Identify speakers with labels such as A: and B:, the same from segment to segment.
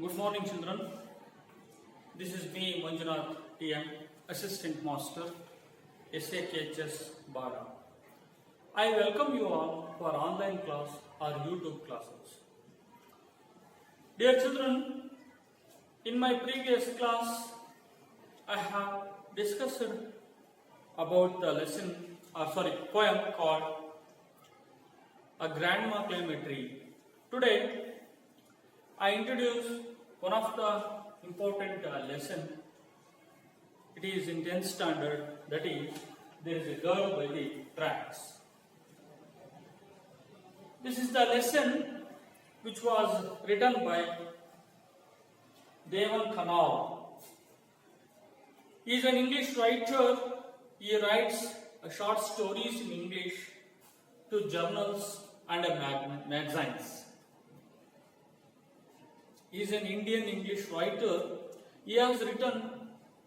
A: Good morning, children. This is me, Manjunath, TM, Assistant Master, SAKHS Bada. I welcome you all for online class or YouTube classes. Dear children, in my previous class, I have discussed about the poem called A Grandma Climbed a Tree. Today, I introduce one of the important lesson. It is in 10th standard, that is, there is a girl by the tracks. This is the lesson which was written by Devan Kanal. He is an English writer. He writes short stories in English to journals and magazines. He is an Indian English writer. He has written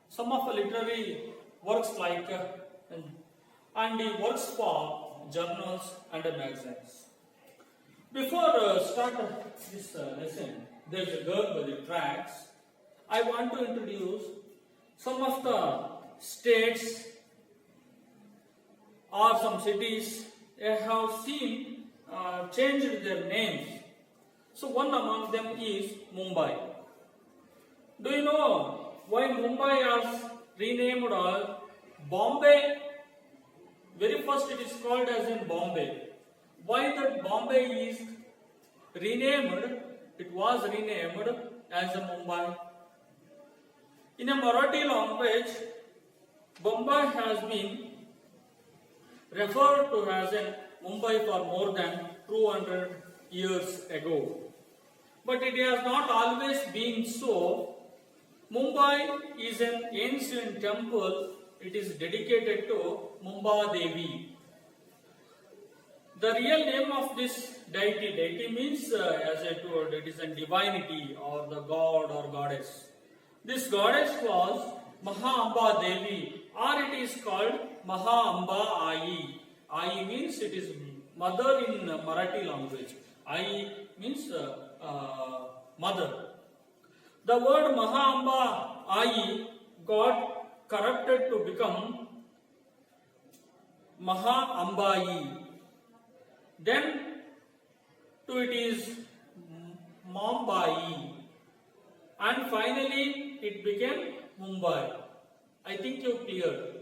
A: some of the literary works and he works for journals and magazines. Before start this lesson, there is a girl by the tracks. I want to introduce some of the states or some cities have seen changed their names. So one among them is Mumbai. Do you know why Mumbai was renamed as Bombay? Very first it is called as in Bombay. Why that Bombay is renamed? It was renamed as a Mumbai. In a Marathi language, Bombay has been referred to as in Mumbai for more than 200 years ago. But it has not always been so. Mumbai is an ancient temple. It is dedicated to Mumba Devi. The real name of this deity means, as I told, it is a divinity or the god or goddess. This goddess was Maha Devi, or it is called Maha Ai. Ai means it is mother in Marathi language. Ai means mother. The word Maha Ai got corrupted to become Maha Ambai. Then to it is Mumbai. And finally it became Mumbai. I think you cleared.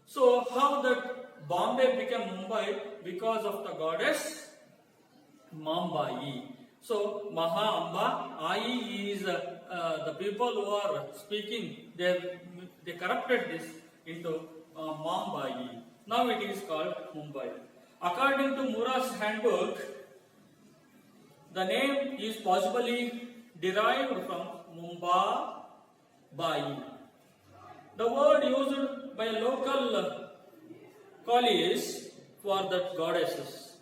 A: So how that Bombay became Mumbai? Because of the goddess Mambai. So Maha Ai is the people who are speaking, they corrupted this into Mambai. Now it is called Mumbai. According to Mura's handbook, the name is possibly derived from Mumba Bai. The word used by local colliers for the goddesses.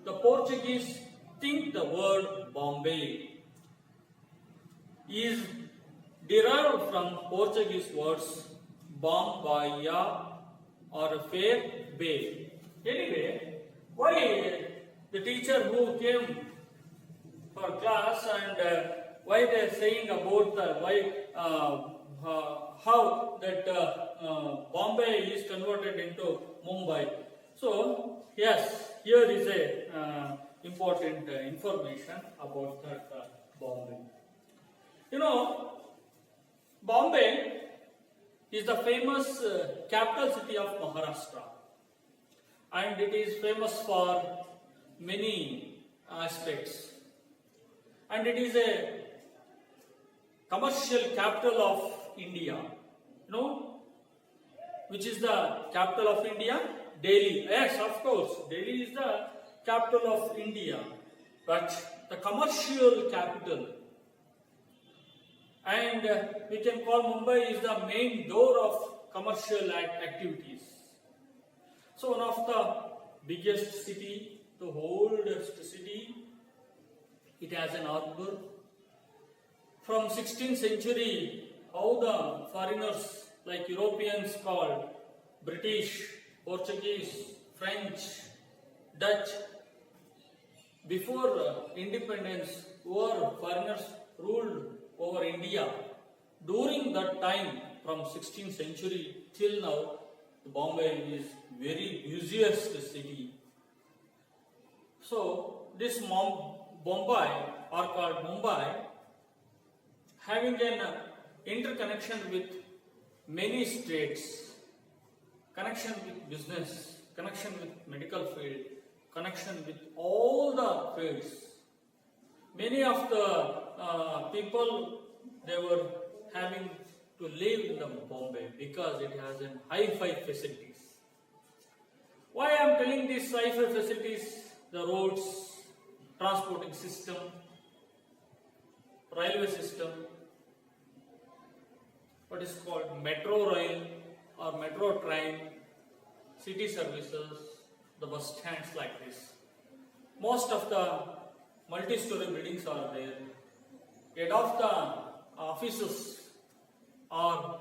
A: The Portuguese think the word Bombay is derived from Portuguese words Bombaya or fair bay. Anyway, why the teacher who came for class and why they are saying about how that Bombay is converted into Mumbai. So yes, here is a important information about that Bombay. You know, Bombay is the famous capital city of Maharashtra, and it is famous for many aspects, and it is a commercial capital of India. You know, which is the capital of India? Delhi. Yes, of course, Delhi is the capital of India, but the commercial capital, and we can call Mumbai is the main door of commercial activities. So one of the biggest city, the oldest city, it has an harbor. From 16th century, how the foreigners like Europeans called British, Portuguese, French, Dutch, before independence, foreigners ruled over India. During that time, from 16th century till now, Bombay is very busiest city. So this Bombay, or called Mumbai, having an interconnection with many states, connection with business, connection with medical field, connection with all the fields. Many of the people, they were having to live in the Bombay because it has an hi-fi facilities. Why I am telling these hi-fi facilities? The roads, transporting system, railway system, what is called metro rail or metro train, city services, the bus stands like this. Most of the multi-story buildings are there. Head of the offices are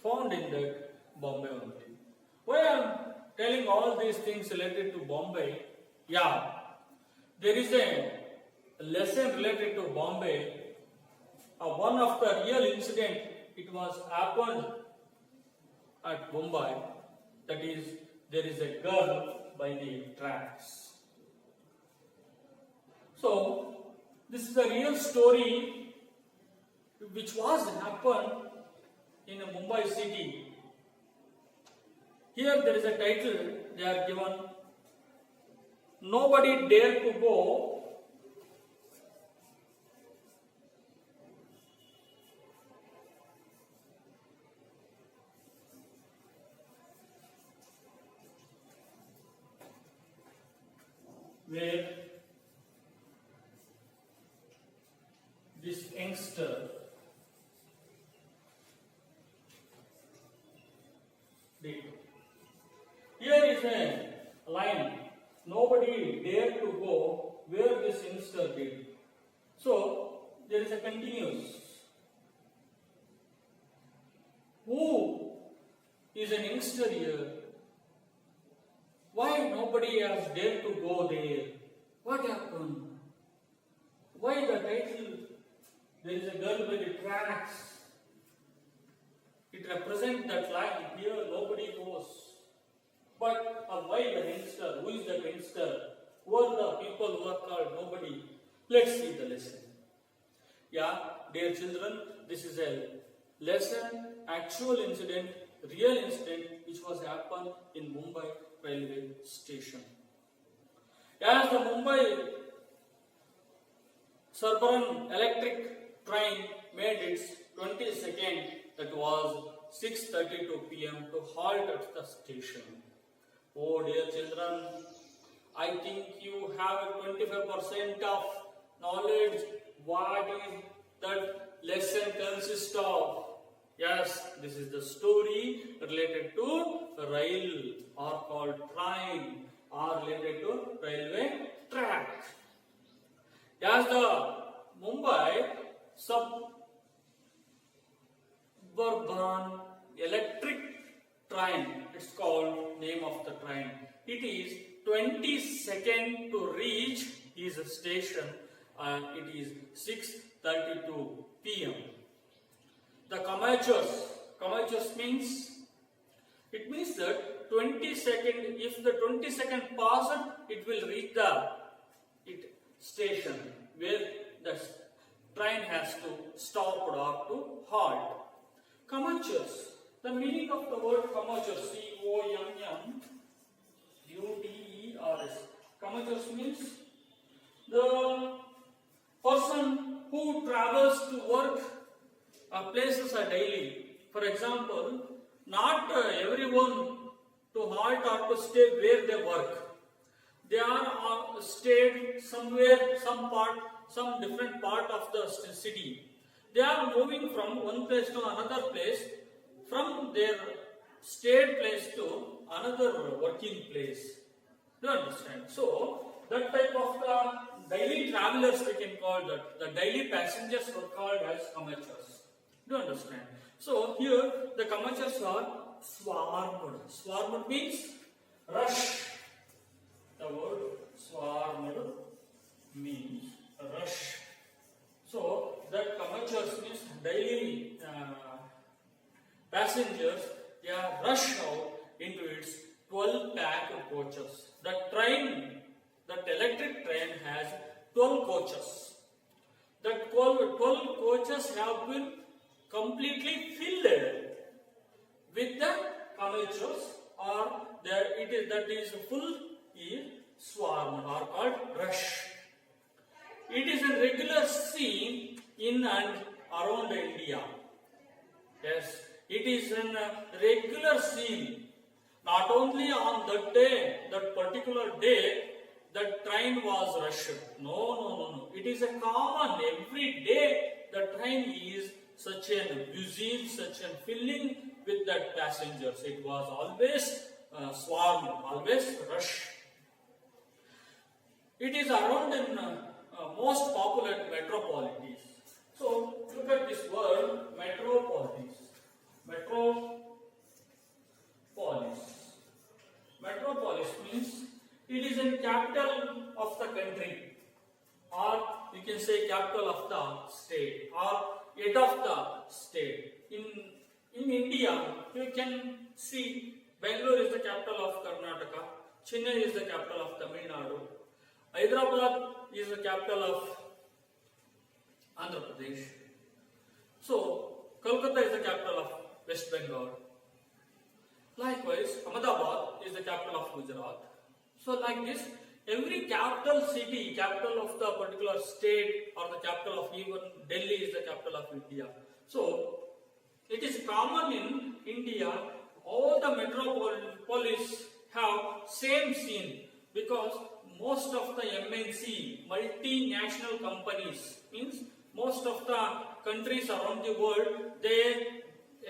A: found in that Bombay only. Why I am telling all these things related to Bombay? Yeah, there is a lesson related to Bombay. One of the real incident, it was happened at Mumbai. That is, there is a girl by the tracks. So, this is a real story which was happened in a Mumbai city. Here there is a title they are given. Nobody dare to go where this youngster did. Here is a line. Nobody dare to go where this youngster did. So there is a continuous. Who is an youngster here? Why nobody has dared to go there? What happened? Why the title? There is a girl by the tracks. It represents that line. Here nobody goes. But why the youngster? Who is the youngster? Who are the people who are called nobody? Let's see the lesson. Yeah, dear children, this is a lesson, actual incident, real incident which was happened in Mumbai railway station. As the Mumbai Suburban electric train made its 22nd, that was 6:32 p.m. to halt at the station. Oh dear children, I think you have 25% of knowledge what is that lesson consists of. Yes, this is the story related to rail or called train or related to railway track. As the Mumbai Suburban electric train, it's called name of the train. It is 22nd to reach his station and it is 6:32 p.m. The commuters means, it means that 22nd, if the 22nd passed, it will reach the station where the train has to stop or to halt. Commuters. The meaning of the word commuters, C-O-M-M-U-T-E-R-S. Commuters means the person who travels to work places are daily. For example, not everyone to halt or to stay where they work. They are stayed somewhere, some different part of the city. They are moving from one place to another place, from their stayed place to another working place. Do you understand? So, that type of the daily travelers we can call that. The daily passengers were called as commuters. Do you understand? So, here the commuters are swarmed. Swarmed means rush. The word swarmed means rush. So, that commuters passengers, they are rushed out into its 12 packed coaches. That electric train has 12 coaches. That 12 coaches have been completely filled with the commuters, or that is full is swarm or called rush. It is a regular scene in and around India. Yes, it is a regular scene. Not only on that day, that particular day, the train was rushed. No. It is a common, every day the train is such a busy, such a filling with that passengers. It was always swarm, always rush. It is around in most popular metropolises. So look at this word, metropolis. Metropolis means it is a capital of the country, or you can say capital of the state, or head of the state. In India, you can see Bangalore is the capital of Karnataka, Chennai is the capital of Tamil Nadu, Hyderabad is the capital of Andhra Pradesh. So Kolkata is the capital of West Bengal. Likewise, Ahmedabad is the capital of Gujarat. So like this, every capital city, capital of the particular state, or the capital of even Delhi is the capital of India. So it is common in India, all the metropolis have same scene, because most of the MNC, multinational companies, means most of the countries around the world, they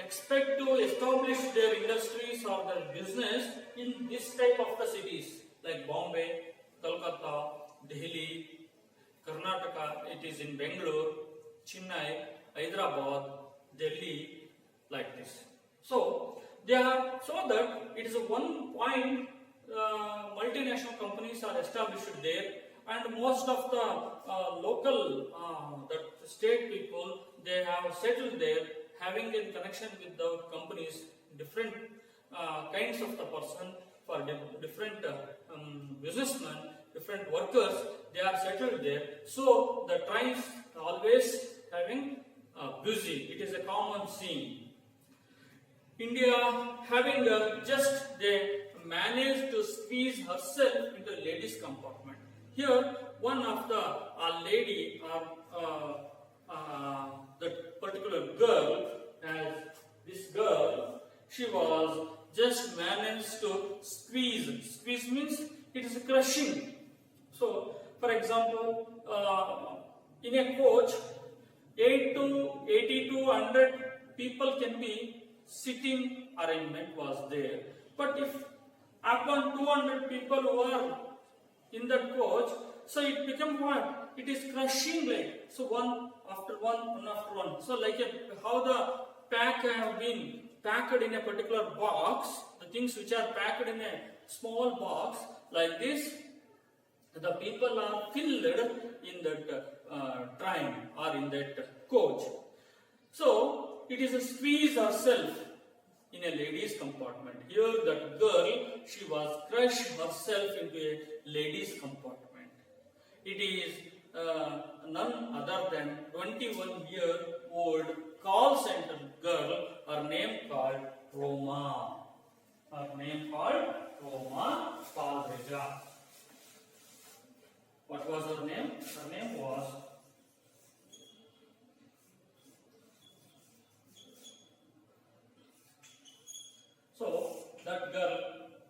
A: expect to establish their industries or their business in this type of the cities like Bombay, Kolkata, Delhi, Karnataka, it is in Bangalore, Chennai, Hyderabad, Delhi, like this. So they are, so that it is a one point multinational companies are established there, and most of the local the state people, they have settled there, having in connection with the companies, different kinds of the person, for different businessmen, different workers, they are settled there. So the trains always having busy. It is a common scene. India having just they managed to squeeze herself into ladies' compartment. Here, one of the lady or that particular girl, as this girl, she was just managed to squeeze. Squeeze means it is crushing. So, for example, in a coach, 80 to 100 people can be sitting arrangement was there. But if upon 200 people who are in that coach, so it become what? It is crushing like, so one after one after one. So like how the pack have been packed in a particular box, the things which are packed in a small box like this, the people are filled in that train or in that coach. So it is a squeeze herself in a ladies' compartment. Here that girl, she was crushed herself into a ladies' compartment. It is none other than 21-year-old call center girl, her name called Roma. Her name called Roma Talreja. What was her name? Her name was so that girl,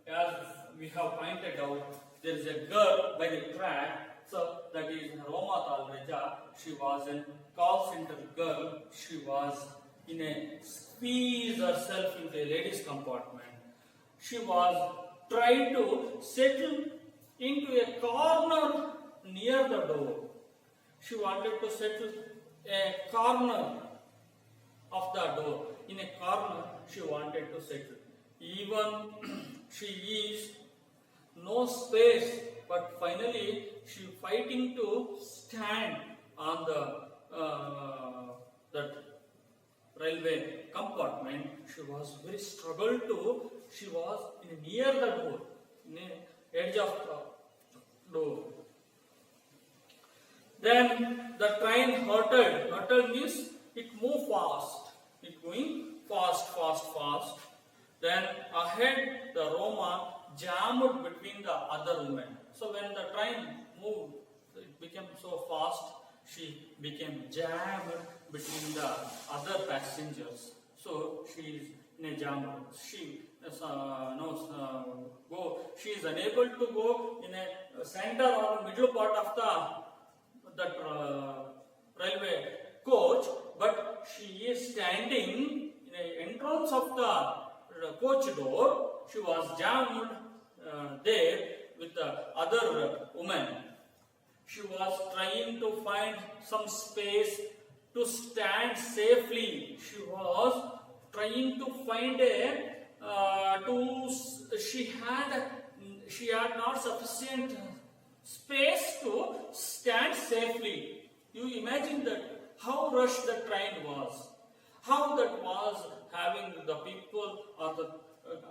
A: as we have pointed out, there is a girl by the track. So that is Roma Talreja. She was a call center girl. She was in a squeeze herself into a ladies' compartment. She was trying to settle into a corner near the door. She wanted to settle a corner of the door. In a corner, she wanted to settle. Even she is no space, but finally she fighting to stand on the that railway compartment, she was very struggled to. She was near the door, near edge of the door. Then the train hurtled. Hurtled means it moved fast. It going fast, fast, fast. Then ahead the Roma jammed between the other women. So when the train moved, it became so fast, she became jammed between the other passengers. So she is in a jam. She She is unable to go in a center or middle part of that railway coach, but she is standing in the entrance of the coach door. She was jammed there with the other woman. She was trying to find some space to stand safely. She had not sufficient space to stand safely. You imagine that how rushed the train was, how that was having the people or the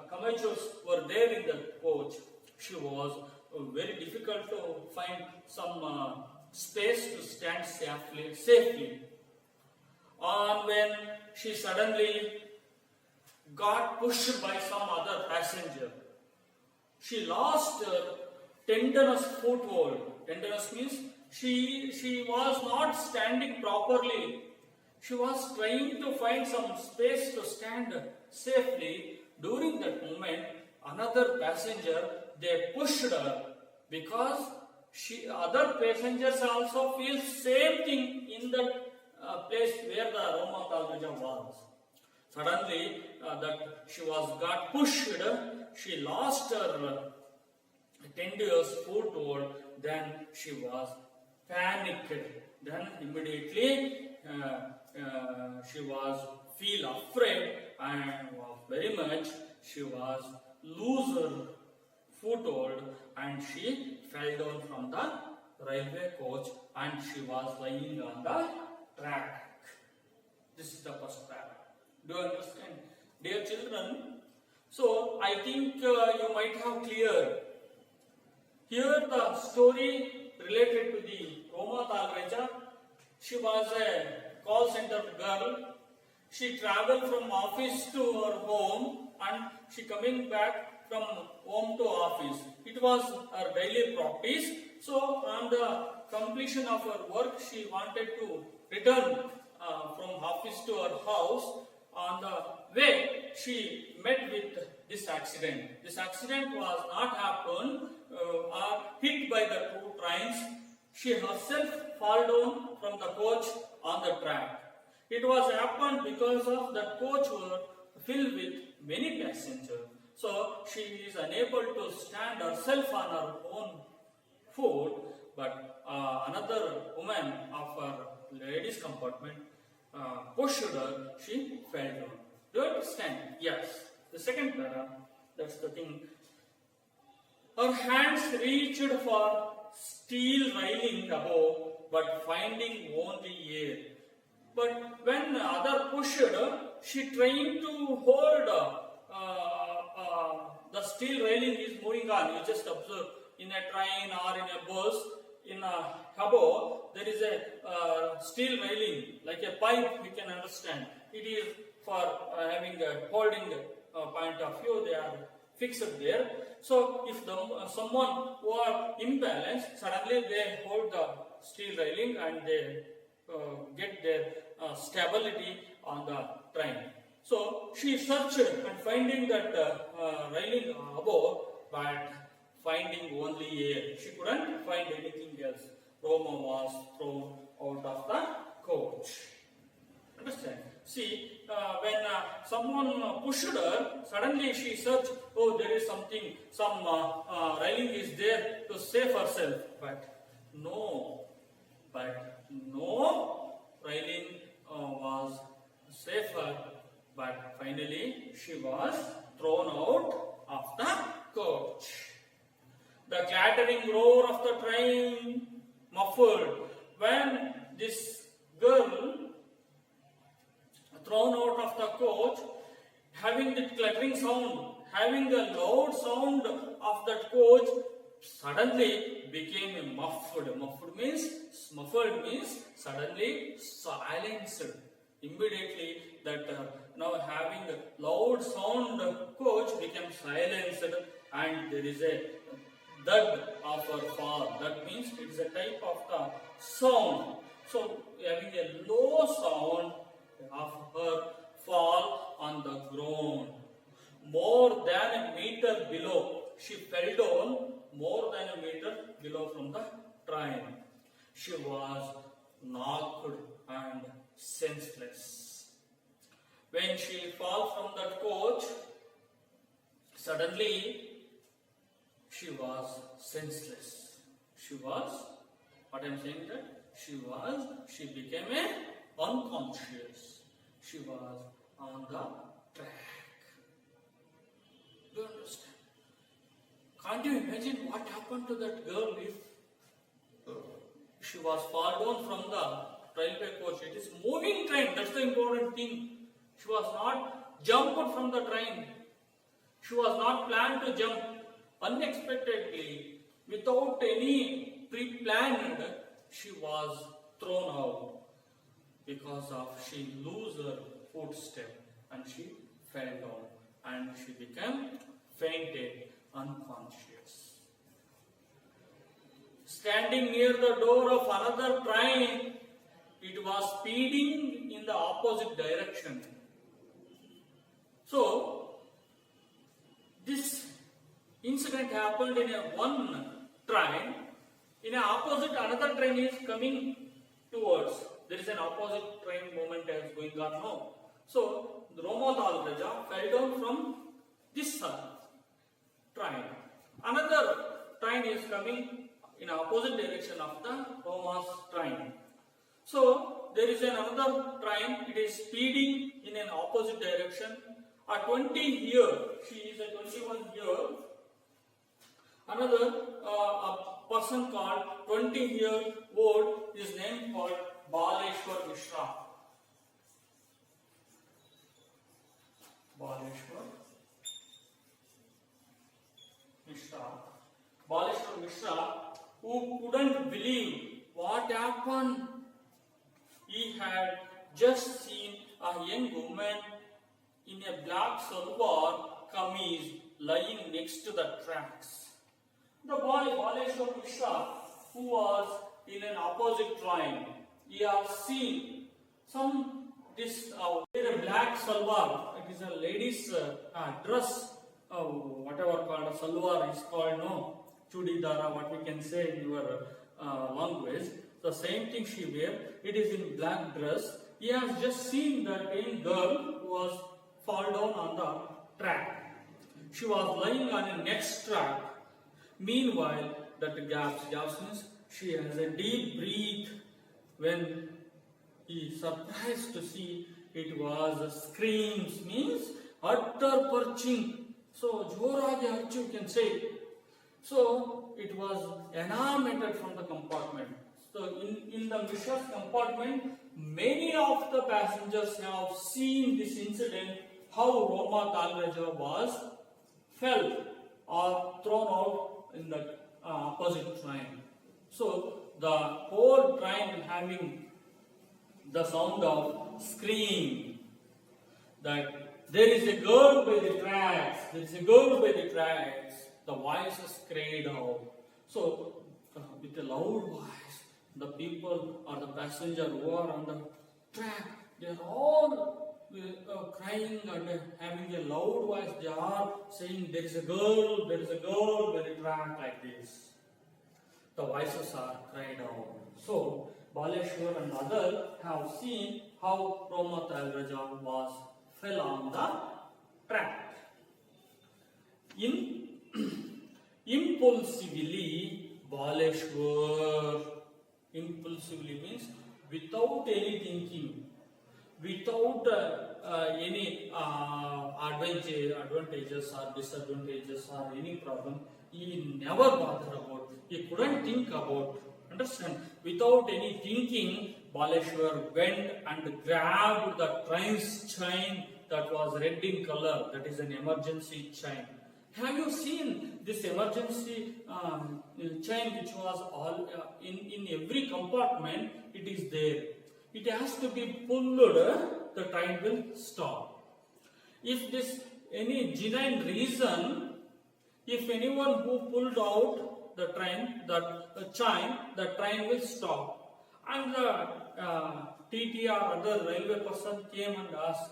A: commuters were there in the coach. She was very difficult to find some space to stand safely. And when she suddenly got pushed by some other passenger, she lost tenderness foothold. Tenderness means she was not standing properly. She was trying to find some space to stand safely. During that moment, another passenger, they pushed her because other passengers also feel same thing in the place where the Roma Talgaja was. Suddenly, that she got pushed, she lost her tenderness foothold. Then she was panicked. Then immediately she was feel afraid and was very much. She was lose her foothold and she fell down from the railway coach and she was lying on the track. This is the first paragraph. Do you understand? Dear children, so I think you might have cleared. Here the story related to the Roma Talreja. She was a call center girl. She traveled from office to her home and she coming back from home to office. It was her daily practice. So on the completion of her work, she wanted to return from office to her house. On the way, she met with this accident. This accident was not happened or hit by the two trains. She herself fall down from the coach on the track. It was happened because of the coach were filled with many passengers. So she is unable to stand herself on her own foot. But another woman of her ladies compartment pushed her, she fell down. Do you understand? Yes. The second paragraph, that's the thing. Her hands reached for steel railing above, but finding only air. But when the other pushed her, she tried to hold the steel railing is moving on. You just observe in a train or in a bus, in a above, there is a steel railing, like a pipe, you can understand. It is for having a holding point of view, they are fixed there. So if someone who are imbalanced, suddenly they hold the steel railing and they get their stability on the train. So she searched and finding that railing above, but finding only air. She couldn't find anything else. Roma was thrown out of the coach. Understand? See, when someone pushed her, suddenly she searched, oh, there is something, some railing is there to save herself. But no railing was safer. But finally, she was thrown out of the coach. The clattering roar of the train muffled when this girl thrown out of the coach, having the clattering sound, having the loud sound of that coach, suddenly became a muffled. Muffled means suddenly silenced. Immediately that now having a loud sound coach became silenced, and there is a thud of her fall. That means it is a type of the sound. So having a low sound of her fall on the ground. More than a meter below. She fell down more than a meter below from the train. She was knocked and senseless. When she fell from that coach, suddenly she was senseless. She was, what I am saying that? She became unconscious. She was on the track. Do you understand? Can't you imagine what happened to that girl if she was fall down from the railway coach? It is moving train, that's the important thing. She was not jumped from the train. She was not planned to jump. Unexpectedly, without any pre-planned, she was thrown out because of she lose her footstep and she fell down and she became fainted, unconscious. Standing near the door of another train, it was speeding in the opposite direction. So, this incident happened in one train. In an opposite, another train is coming towards. There is an opposite train movement is going on now. So, the Roma Dalraja fell down from this train. Another train is coming in opposite direction of the Roma's train. So, there is another train. It is speeding in an opposite direction. A 20 year, she is a 21 year. Another a person called 20-year-old, his name called Baleshwar Mishra. Baleshwar Mishra, who couldn't believe what happened. He had just seen a young woman in a black salwar kameez lying next to the tracks. The boy Baleshwar Mishra, who was in an opposite train, he has seen this wear a black salwar. It is a lady's dress, whatever called a salwar is called, no, chudidara, what we can say in your language. The same thing she wear. It is in black dress. He has just seen that young girl who was fall down on the track. She was lying on a next track. Meanwhile, that gaps means she has a deep breath. When he surprised to see it was screams, means utter perching. So, jorage archu you can say. So, it was enamored from the compartment. So, in the Mishra's compartment, many of the passengers have seen this incident, how Roma Talraja was fell or thrown out in the opposite train. So, the whole train having the sound of scream that there is a girl by the tracks, there is a girl by the tracks. The voices cried out. So, with a loud voice, the people or the passenger who are on the track, they are all crying and having a loud voice. They are saying, there is a girl by the track, like this. The voices are cried out. So, Baleshwar and others have seen how Roma Talraja was fell on the track. Impulsively, Baleshwar, impulsively means without any thinking, without any advantages or disadvantages or any problem, he never bothered about. He couldn't think about. Understand? Without any thinking, Baleshwar went and grabbed the train's chain that was red in color, that is an emergency chain. Have you seen this emergency chain which was all in every compartment? It is there. It has to be pulled, the train will stop. If this any genuine reason, if anyone who pulled out the train, the chain, the train will stop. And the TT or other railway person came and asked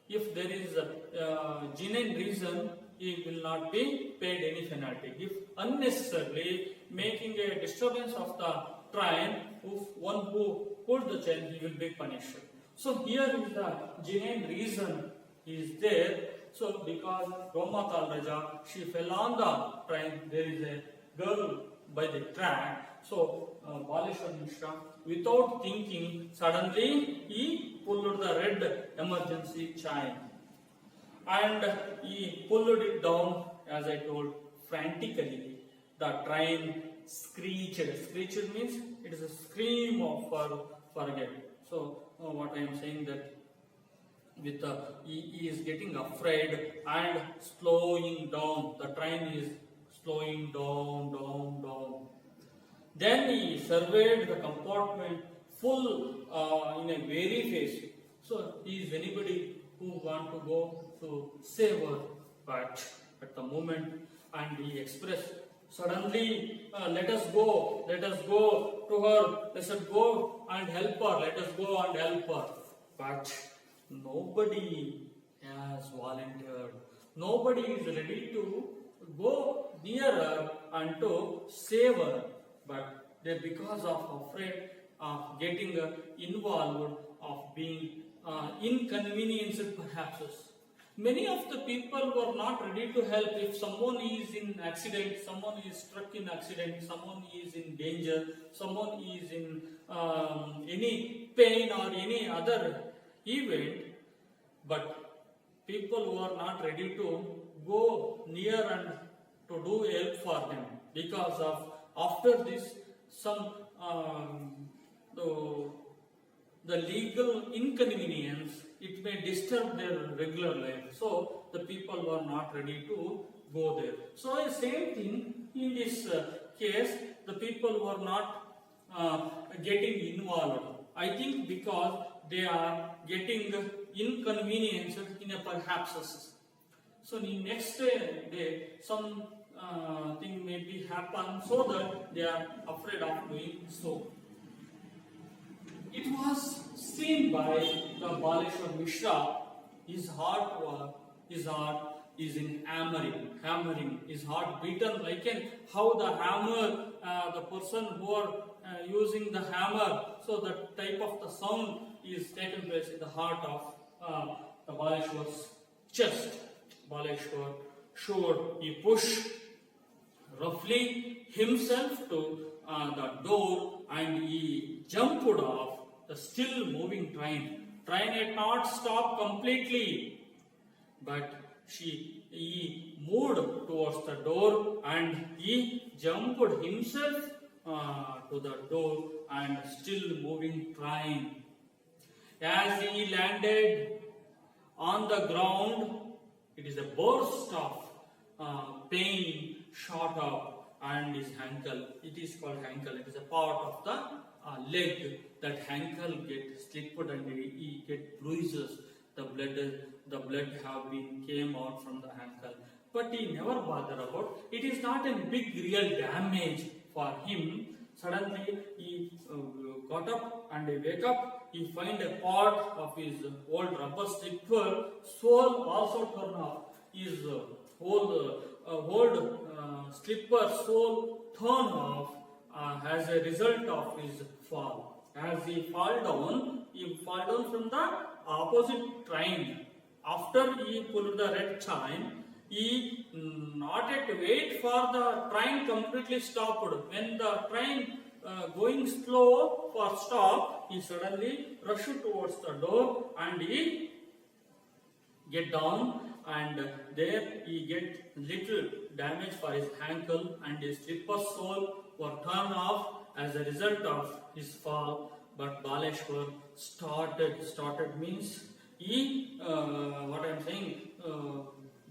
A: if there is a genuine reason, he will not be paid any penalty. If unnecessarily making a disturbance of the train, one who pulled the chain, he will be punished. So here is the genuine reason is there. So because Roma Raja, she fell on the train, there is a girl by the track. So Baleshwar Mishra, without thinking, suddenly he pulled the red emergency chain. And he pulled it down, as I told, frantically. The train screeched. Screeched means it is a scream of forget. So what I am saying that with he is getting afraid and slowing down. The train is slowing down. Then he surveyed the compartment full in a weary face. So he is anybody who want to go to save her, but at the moment, and he expressed suddenly, let us go to her, let us go and help her, let us go and help her. But nobody has volunteered. Nobody is ready to go near her and to save her. But they, because of afraid of getting involved, of being inconvenienced perhaps. Many of the people were not ready to help. If someone is in accident, someone is struck in accident, someone is in danger, someone is in any pain or any other event, but people were not ready to go near and to do help for them because of after this some the legal inconvenience, it may disturb their regular life. So the people were not ready to go there. So the same thing in this case, the people were not getting involved. I think because they are getting inconvenienced in a perhaps. So the next day, some thing may be happen so that they are afraid of doing so. It was seen by the Baleshwar Mishra. His heart is in hammering. His heart beaten like how the hammer, the person who are using the hammer, so the type of the sound is taken place in the heart of the Baleshwar's chest. Baleshwar showed he pushed roughly himself to the door and he jumped off the still moving train. Train had not stopped completely, but he moved towards the door and he jumped himself to the door and still moving train. As he landed on the ground, it is a burst of pain shot up and his ankle. It is called ankle. It is a part of the leg. That ankle gets slipped and he get bruises. The blood have been came out from the ankle. But he never bothered about. It is not a big real damage for him. Suddenly he got up and he wake up. He find a part of his old rubber slipper sole also torn off. His old slipper sole torn off as a result of his fall. As he fall down from the opposite train. After he pulled the red chain, he not yet wait for the train completely stopped. When the train going slow for stop, he suddenly rushed towards the door and he get down and there he get little damage for his ankle and his slipper sole were torn off as a result of his fall. but Baleshwar started means he, what I am saying,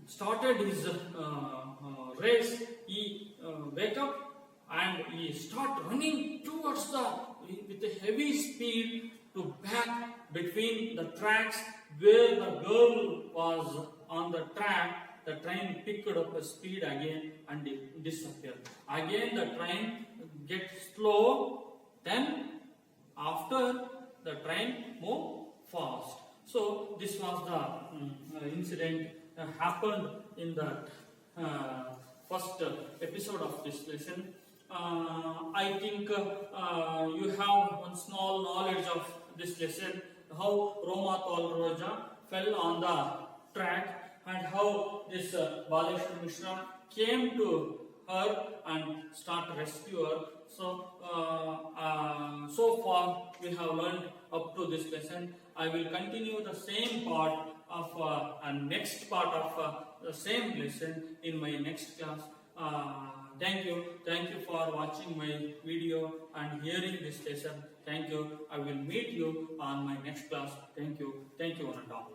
A: started his race. He wake up and he start running towards with a heavy speed to back between the tracks where the girl was on the track. The train picked up a speed again and it disappeared. Again the train gets slow, then after the train move fast. So this was the incident happened in the first episode of this lesson. I think you have one small knowledge of this lesson, how Roma Tolroja fell on the track and how this Baleshwar Mishra came to her and start rescue her. So, so far we have learned up to this lesson. I will continue the same part of next part of the same lesson in my next class. Thank you for watching my video and hearing this lesson. Thank you. I will meet you on my next class. Thank you one and all.